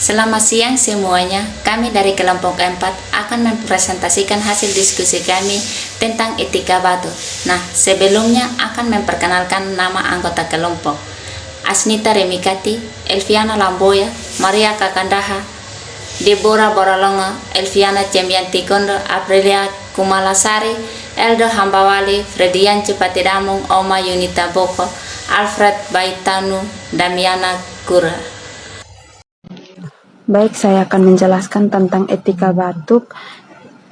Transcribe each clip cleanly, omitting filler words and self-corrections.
Selamat siang semuanya, kami dari kelompok 4 akan mempresentasikan hasil diskusi kami tentang etika batuk. Nah, sebelumnya akan memperkenalkan nama anggota kelompok. Asnita Remikati, Elviana Lamboya, Maria Kakandaha, Deborah Borolonga, Elviana Cemianti Kondo, Aprilia Kumalasari, Eldo Hambawali, Fredian Cepatidamung, Oma Yunita Boko, Alfred Baitanu, Damiana Kura. Baik, saya akan menjelaskan tentang etika batuk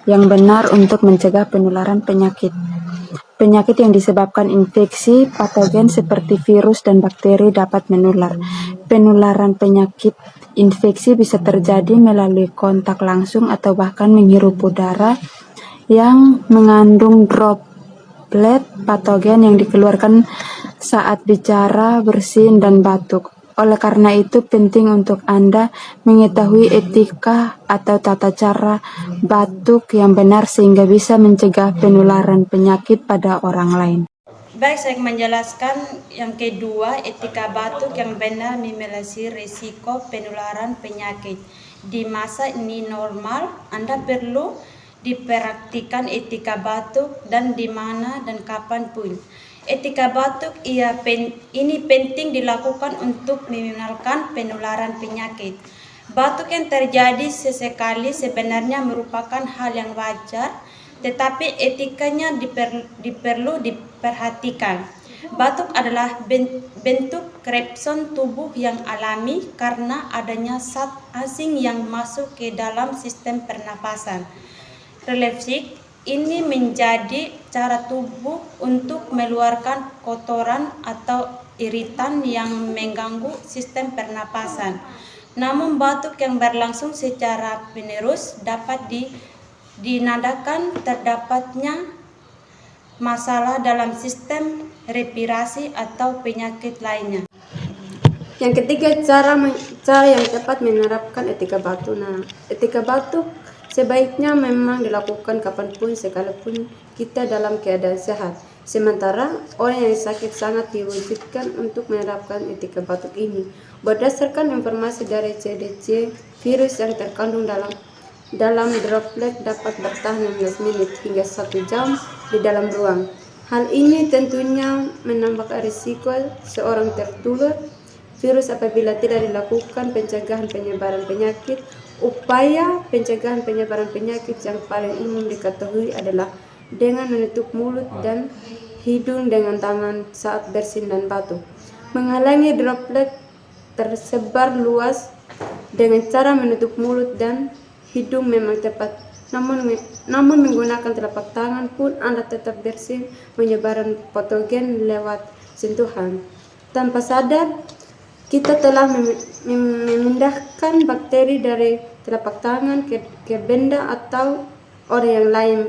yang benar untuk mencegah penularan penyakit. Penyakit yang disebabkan infeksi patogen seperti virus dan bakteri dapat menular. Penularan penyakit infeksi bisa terjadi melalui kontak langsung atau bahkan menghirup udara yang mengandung droplet patogen yang dikeluarkan saat bicara, bersin, dan batuk. Oleh karena itu, penting untuk Anda mengetahui etika atau tata cara batuk yang benar sehingga bisa mencegah penularan penyakit pada orang lain. Baik, saya menjelaskan yang kedua, etika batuk yang benar memiliki risiko penularan penyakit. Di masa ini normal, Anda perlu dipraktikkan etika batuk dan di mana dan kapan pun. Etika batuk ini penting dilakukan untuk meminimalkan penularan penyakit. Batuk yang terjadi sesekali sebenarnya merupakan hal yang wajar, tetapi etikanya perlu diperhatikan. Batuk adalah bentuk respon tubuh yang alami karena adanya zat asing yang masuk ke dalam sistem pernapasan. Refleksi ini menjadi cara tubuh untuk mengeluarkan kotoran atau iritan yang mengganggu sistem pernapasan. Namun batuk yang berlangsung secara menerus dapat dinadakan terdapatnya masalah dalam sistem respirasi atau penyakit lainnya. Yang ketiga, cara yang tepat menerapkan etika batuk. Nah, etika batuk sebaiknya memang dilakukan kapanpun sekalipun kita dalam keadaan sehat. Sementara orang yang sakit sangat diwajibkan untuk menerapkan etika batuk ini. Berdasarkan informasi dari CDC, virus yang terkandung dalam droplet dapat bertahan 16 menit hingga 1 jam di dalam ruang. Hal ini tentunya menambah risiko seorang tertular virus apabila tidak dilakukan pencegahan penyebaran penyakit. Upaya pencegahan penyebaran penyakit yang paling umum diketahui adalah dengan menutup mulut dan hidung dengan tangan saat bersin dan batuk. Menghalangi droplet tersebar luas dengan cara menutup mulut dan hidung memang tepat. Namun menggunakan telapak tangan pun Anda tetap bersin penyebaran patogen lewat sentuhan. Tanpa sadar, kita telah memindahkan bakteri dari telapak tangan ke benda atau orang yang lain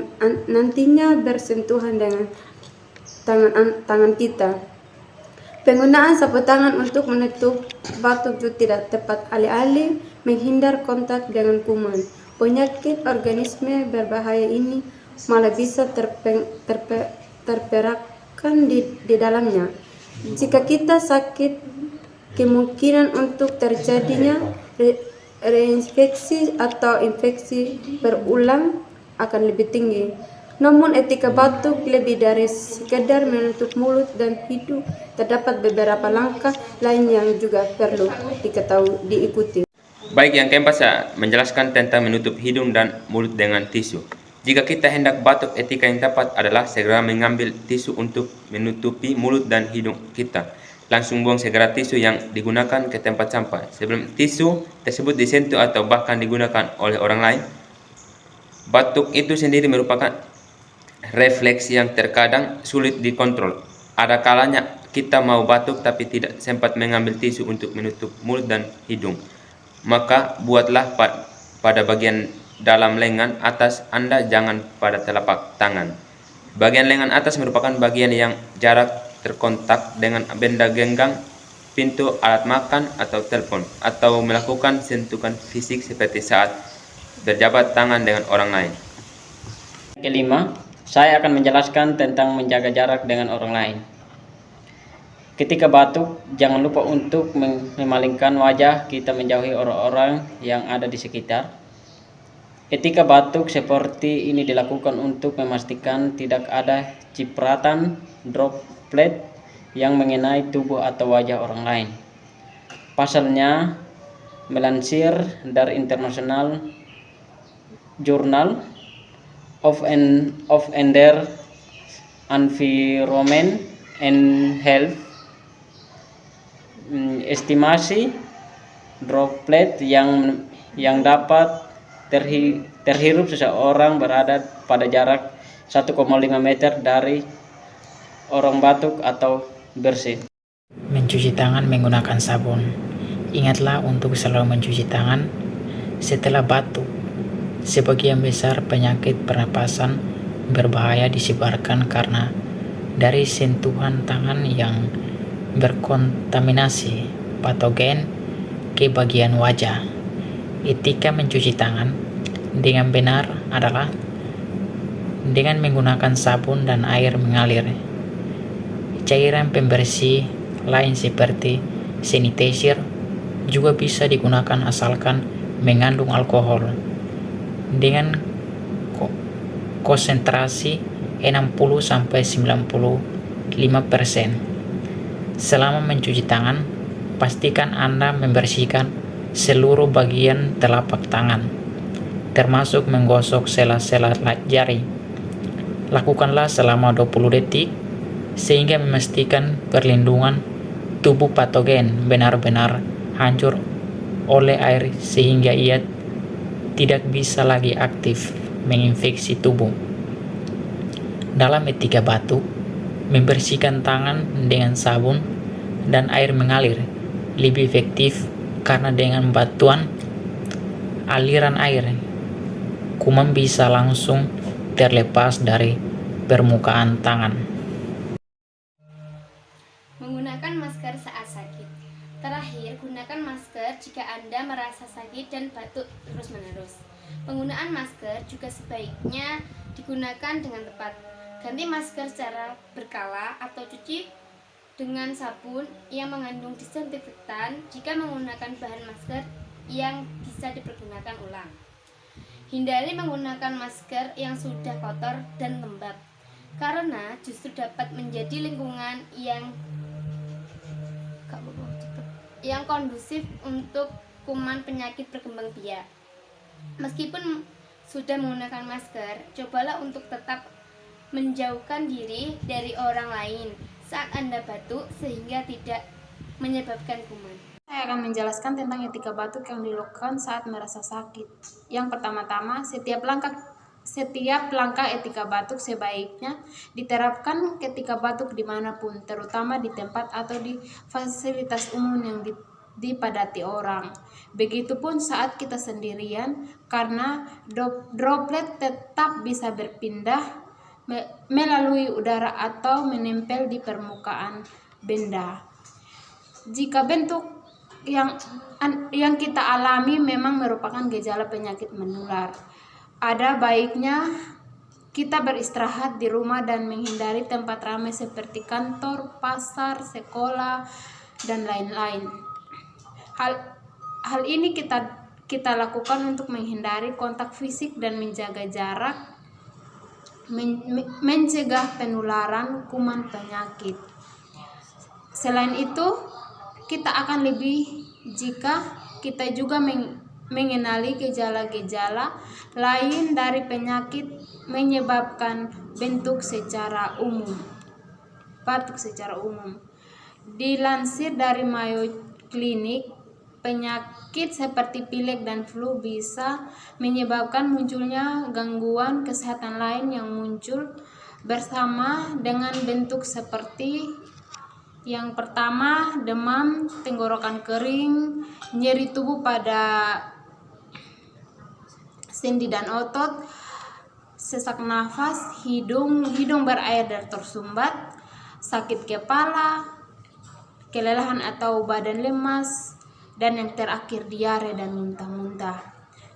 nantinya bersentuhan dengan tangan kita. Penggunaan sapu tangan untuk menutup batuk juga tidak tepat, alih-alih menghindar kontak dengan kuman. Penyakit organisme berbahaya ini malah bisa terperangkap di dalamnya. Jika kita sakit, kemungkinan untuk terjadinya reinfeksi atau infeksi berulang akan lebih tinggi. Namun etika batuk lebih dari sekedar menutup mulut dan hidung. Terdapat beberapa langkah lain yang juga perlu diikuti. Baik, yang keempat saya menjelaskan tentang menutup hidung dan mulut dengan tisu. Jika kita hendak batuk, etika yang tepat adalah segera mengambil tisu untuk menutupi mulut dan hidung kita. Langsung buang segera tisu yang digunakan ke tempat sampah. Sebelum tisu tersebut disentuh atau bahkan digunakan oleh orang lain, batuk itu sendiri merupakan refleks yang terkadang sulit dikontrol. Ada kalanya kita mau batuk tapi tidak sempat mengambil tisu untuk menutup mulut dan hidung. Maka buatlah pada bagian dalam lengan atas Anda, jangan pada telapak tangan. Bagian lengan atas merupakan bagian yang jarak terkontak dengan benda genggam, pintu, alat makan, atau telepon, atau melakukan sentuhan fisik seperti saat berjabat tangan dengan orang lain. Kelima, saya akan menjelaskan tentang menjaga jarak dengan orang lain. Ketika batuk, jangan lupa untuk memalingkan wajah kita menjauhi orang-orang yang ada di sekitar. Etika batuk seperti ini dilakukan untuk memastikan tidak ada cipratan droplet yang mengenai tubuh atau wajah orang lain. Pasalnya, melansir dari International Journal of Environment and Health, estimasi droplet yang dapat terhirup seseorang berada pada jarak 1,5 meter dari orang batuk atau bersih. Mencuci tangan menggunakan sabun. Ingatlah untuk selalu mencuci tangan setelah batuk. Sebagian besar penyakit pernapasan berbahaya disebarkan karena dari sentuhan tangan yang berkontaminasi patogen ke bagian wajah. Etika mencuci tangan dengan benar adalah dengan menggunakan sabun dan air mengalir. Cairan pembersih lain seperti sanitizer juga bisa digunakan asalkan mengandung alkohol dengan konsentrasi 60-95%. Selama mencuci tangan, pastikan Anda membersihkan seluruh bagian telapak tangan, termasuk menggosok sela-sela jari. Lakukanlah selama 20 detik sehingga memastikan perlindungan tubuh patogen benar-benar hancur oleh air sehingga ia tidak bisa lagi aktif menginfeksi tubuh. Dalam etika batuk, membersihkan tangan dengan sabun dan air mengalir lebih efektif karena dengan bantuan aliran air, kuman bisa langsung terlepas dari permukaan tangan. Menggunakan masker saat sakit. Terakhir, gunakan masker jika Anda merasa sakit dan batuk terus-menerus. Penggunaan masker juga sebaiknya digunakan dengan tepat. Ganti masker secara berkala atau cuci dengan sabun yang mengandung disinfektan jika menggunakan bahan masker yang bisa dipergunakan ulang. Hindari menggunakan masker yang sudah kotor dan lembab, karena justru dapat menjadi lingkungan yang kondusif untuk kuman penyakit berkembang biak. Meskipun sudah menggunakan masker, cobalah untuk tetap menjauhkan diri dari orang lain saat Anda batuk sehingga tidak menyebabkan kuman. Saya akan menjelaskan tentang etika batuk yang dilakukan saat merasa sakit. Yang pertama-tama, setiap langkah etika batuk sebaiknya diterapkan ketika batuk dimanapun, terutama di tempat atau di fasilitas umum yang dipadati orang. Begitupun saat kita sendirian, karena droplet tetap bisa berpindah melalui udara atau menempel di permukaan benda. Jika bentuk yang kita alami memang merupakan gejala penyakit menular, ada baiknya kita beristirahat di rumah dan menghindari tempat ramai seperti kantor, pasar, sekolah, dan lain-lain. Hal ini kita lakukan untuk menghindari kontak fisik dan menjaga jarak, mencegah penularan kuman penyakit. Selain itu, kita akan lebih jika kita juga mengenali gejala-gejala lain dari penyakit menyebabkan batuk secara umum. Dilansir dari Mayo Clinic, penyakit seperti pilek dan flu bisa menyebabkan munculnya gangguan kesehatan lain yang muncul bersama dengan bentuk seperti yang pertama, demam, tenggorokan kering, nyeri tubuh pada sendi dan otot, sesak nafas, hidung berair dan tersumbat, sakit kepala, kelelahan atau badan lemas, dan yang terakhir diare dan muntah-muntah.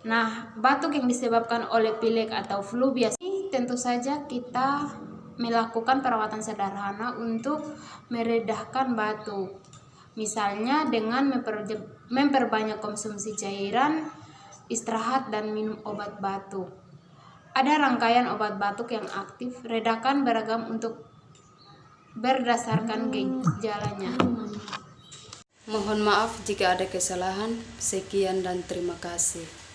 Nah, batuk yang disebabkan oleh pilek atau flu biasanya tentu saja kita melakukan perawatan sederhana untuk meredahkan batuk. Misalnya dengan memperbanyak konsumsi cairan, istirahat, dan minum obat batuk. Ada rangkaian obat batuk yang aktif, redakan beragam untuk berdasarkan gejalanya. Mohon maaf jika ada kesalahan. Sekian dan terima kasih.